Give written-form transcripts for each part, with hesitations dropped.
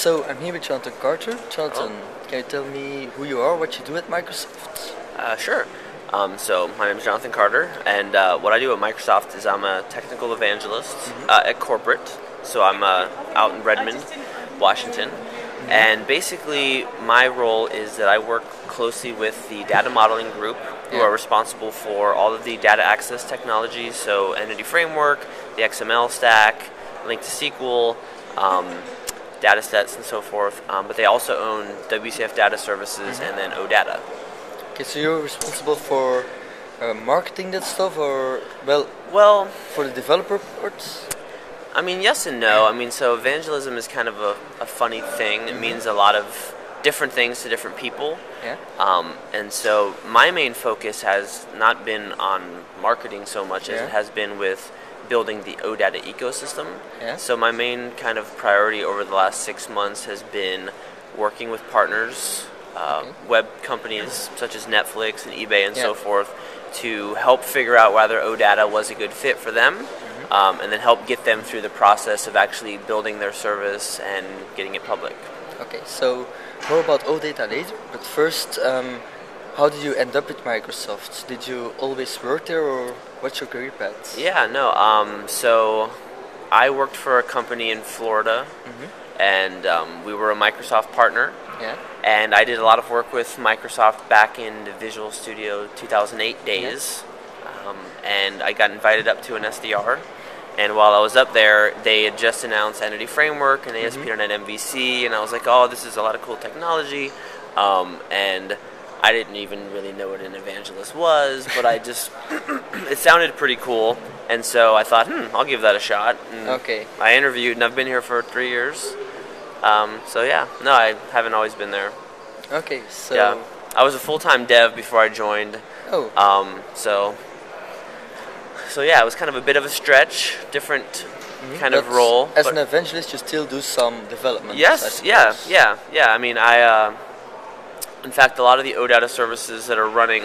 So I'm here with Jonathan Carter. Jonathan, can you tell me who you are, what you do at Microsoft? Sure. So my name is Jonathan Carter, and what I do at Microsoft is I'm a technical evangelist at corporate. So I'm out in Redmond, Washington, and basically my role is that I work closely with the data modeling group, who are responsible for all of the data access technologies, so Entity Framework, the XML stack, Link to SQL, data sets and so forth, but they also own WCF Data Services and then OData. Okay, so you're responsible for marketing that stuff, or Well, for the developer parts? I mean, yes and no. I mean, so evangelism is kind of a funny thing. It means a lot of different things to different people. Yeah. And so my main focus has not been on marketing so much as it has been with building the OData ecosystem. Yeah. So my main kind of priority over the last 6 months has been working with partners, web companies such as Netflix and eBay and so forth, to help figure out whether OData was a good fit for them, and then help get them through the process of actually building their service and getting it public. Okay, so more about OData later, but first, how did you end up at Microsoft? Did you always work there, or what's your career path? Yeah, no, so I worked for a company in Florida, and we were a Microsoft partner. Yeah. And I did a lot of work with Microsoft back in the Visual Studio 2008 days. And I got invited up to an SDR. And while I was up there, they had just announced Entity Framework and ASP.NET MVC. And I was like, oh, this is a lot of cool technology. And I didn't even really know what an evangelist was, but I just, it sounded pretty cool. And so I thought, I'll give that a shot. And I interviewed, and I've been here for 3 years. So yeah, no, I haven't always been there. Okay, so... Yeah, I was a full-time dev before I joined. So yeah, it was kind of a bit of a stretch, different kind of role. As an evangelist, you still do some development. Yes, yeah. I mean, in fact, a lot of the OData services that are running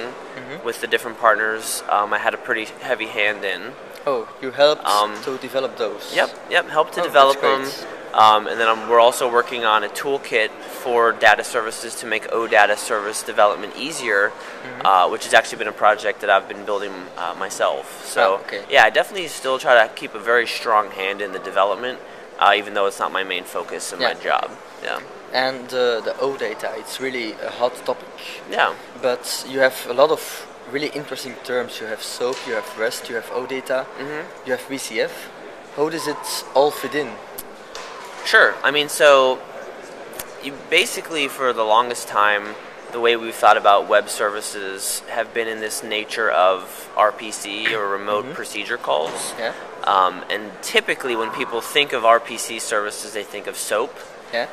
with the different partners, I had a pretty heavy hand in. Oh, you helped to develop those? Yep, helped to develop them. And then we're also working on a toolkit for data services to make OData service development easier, which has actually been a project that I've been building myself. So yeah, I definitely still try to keep a very strong hand in the development, even though it's not my main focus in my job. Yeah. And the OData, it's really a hot topic. Yeah. But you have a lot of really interesting terms. You have SOAP, you have REST, you have OData, you have VCF. How does it all fit in? Sure. I mean, so you basically, for the longest time, the way we've thought about web services have been in this nature of RPC, or remote procedure calls. Yeah. And typically when people think of RPC services, they think of SOAP. Yeah.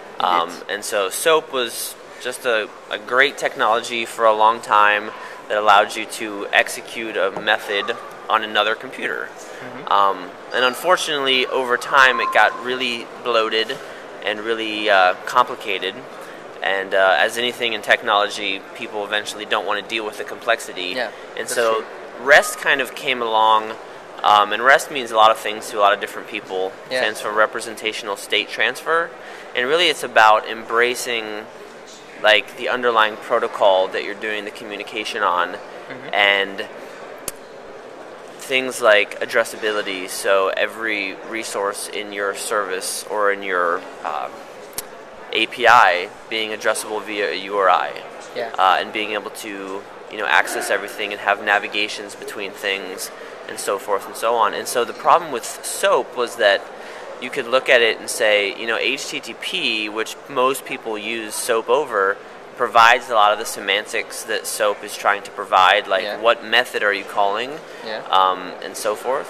And so SOAP was just a great technology for a long time that allowed you to execute a method on another computer. And unfortunately, over time, it got really bloated and really complicated. And as anything in technology, people eventually don't want to deal with the complexity. Yeah, and so REST kind of came along, and REST means a lot of things to a lot of different people. It stands for representational state transfer. And really, it's about embracing like the underlying protocol that you're doing the communication on, and things like addressability, so every resource in your service or in your API being addressable via a URI, and being able to access everything and have navigations between things and so forth and so on. And so the problem with SOAP was that you could look at it and say, HTTP, which most people use SOAP over, provides a lot of the semantics that SOAP is trying to provide, like what method are you calling, and so forth.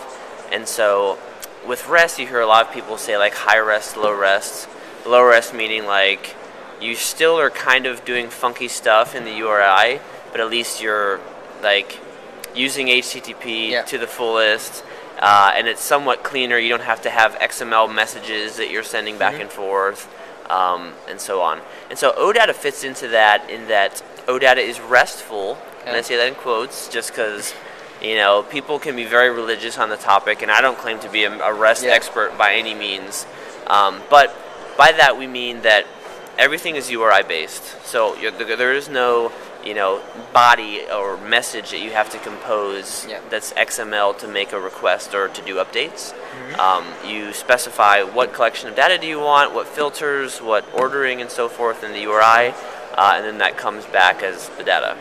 And so with REST, you hear a lot of people say like high REST, low REST. Low REST meaning like you still are kind of doing funky stuff in the URI, but at least you're like using HTTP to the fullest, and it's somewhat cleaner. You don't have to have XML messages that you're sending back and forth. And so on. And so OData fits into that, in that OData is RESTful, and I say that in quotes just because, people can be very religious on the topic, and I don't claim to be a REST expert by any means. But by that we mean that everything is URI based. So there is no body or message that you have to compose that's XML to make a request or to do updates. You specify what collection of data do you want, what filters, what ordering and so forth in the URI, and then that comes back as the data.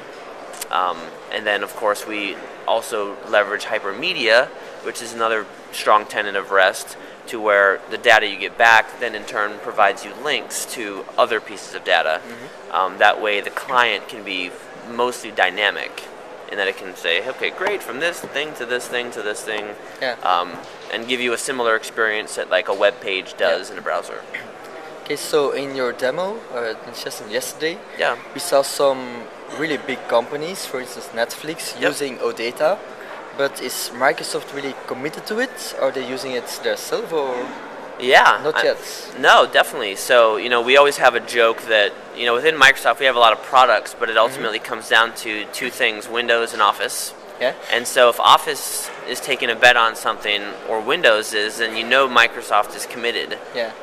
And then of course we also leverage hypermedia, which is another strong tenet of REST, to where the data you get back then in turn provides you links to other pieces of data. That way the client can be mostly dynamic in that it can say, okay, great, from this thing to this thing to this thing, and give you a similar experience that like a web page does in a browser. Okay, so in your demo, in session yesterday, we saw some really big companies, for instance Netflix, using OData. But is Microsoft really committed to it? Are they using it themselves or not yet? No, definitely. So, we always have a joke that, within Microsoft we have a lot of products, but it ultimately comes down to two things, Windows and Office. And so if Office is taking a bet on something, or Windows is, then Microsoft is committed.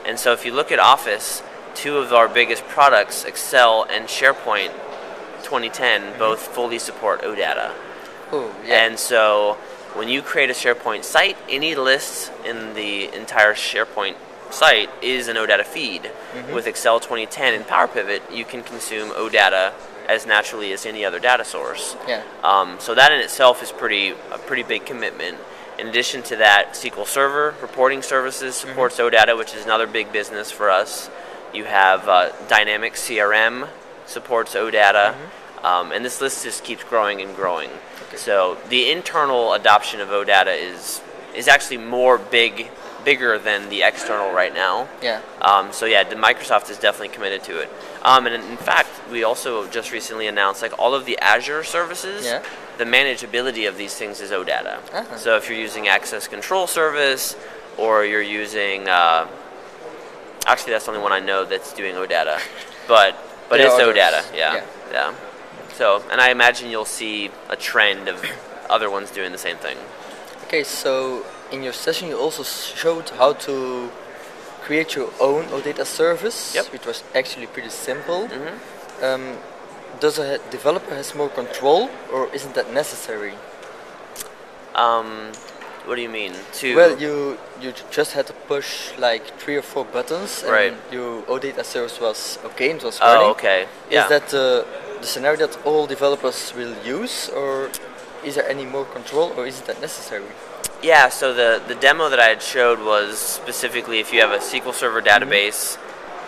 And so if you look at Office, two of our biggest products, Excel and SharePoint 2010, both fully support OData. And so when you create a SharePoint site, any list in the entire SharePoint site is an OData feed. With Excel 2010 and PowerPivot, you can consume OData as naturally as any other data source. So that in itself is a pretty big commitment. In addition to that, SQL Server reporting services supports OData, which is another big business for us. You have Dynamics CRM supports OData, and this list just keeps growing and growing. So the internal adoption of OData is actually bigger than the external right now. So the Microsoft is definitely committed to it. And in fact, we also just recently announced like all of the Azure services. The manageability of these things is OData. So if you're using Access Control Service, or you're using actually that's the only one I know that's doing OData, but it's OData. So, and I imagine you'll see a trend of other ones doing the same thing. Okay, so in your session you also showed how to create your own OData service, which was actually pretty simple. Does a developer has more control, or isn't that necessary? What do you mean? Well, you just had to push like 3 or 4 buttons, and your OData service was okay, it was running. Is that the scenario that all developers will use, or is there any more control, or is that necessary? So the demo that I had showed was specifically if you have a SQL Server database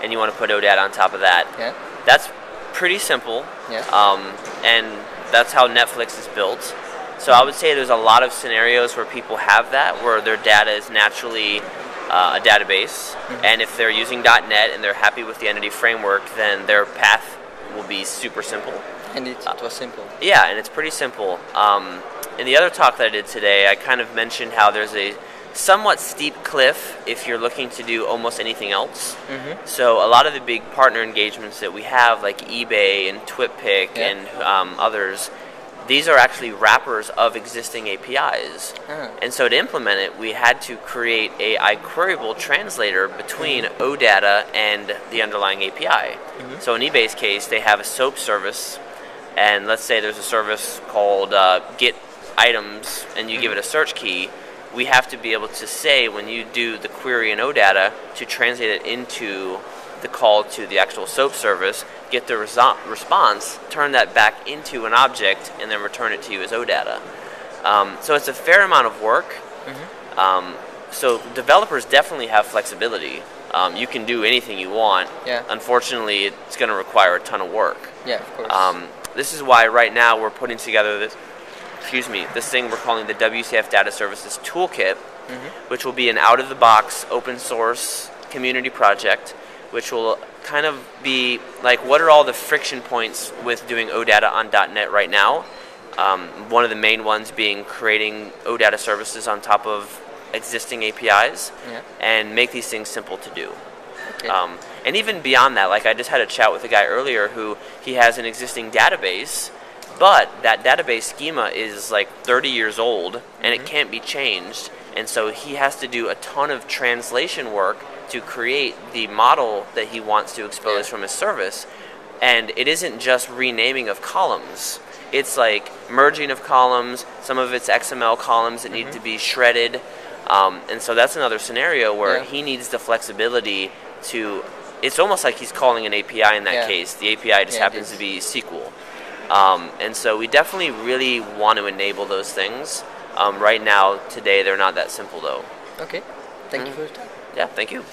and you want to put OData on top of that. That's pretty simple, and that's how Netflix is built. So I would say there's a lot of scenarios where people have that, where their data is naturally a database, and if they're using .NET and they're happy with the entity framework, then their path will be super simple. And it was simple. And it's pretty simple. In the other talk that I did today, I kind of mentioned how there's a somewhat steep cliff if you're looking to do almost anything else. So a lot of the big partner engagements that we have, like eBay and TwitPic and others, these are actually wrappers of existing APIs. And so to implement it, we had to create a iQueryable translator between OData and the underlying API. So in eBay's case, they have a SOAP service, and let's say there's a service called Get Items, and you give it a search key. We have to be able to say, when you do the query in OData, to translate it into the call to the actual SOAP service, get the response, turn that back into an object, and then return it to you as OData. So it's a fair amount of work. So developers definitely have flexibility. You can do anything you want. Unfortunately, it's going to require a ton of work. Of course. This is why right now we're putting together this thing we're calling the WCF Data Services Toolkit, which will be an out-of-the-box open source community project, which will kind of be like, what are all the friction points with doing OData on .NET right now? One of the main ones being creating OData services on top of existing APIs, and make these things simple to do. And even beyond that, like I just had a chat with a guy earlier who he has an existing database, but that database schema is like 30 years old and it can't be changed, and so he has to do a ton of translation work to create the model that he wants to expose from his service. And it isn't just renaming of columns. It's like merging of columns, some of it's XML columns that need to be shredded. And so that's another scenario where he needs the flexibility to, it's almost like he's calling an API in that case. The API just happens to be SQL. And so we definitely really want to enable those things. Right now, today, they're not that simple though. Okay. Thank you for your time. Yeah, thank you.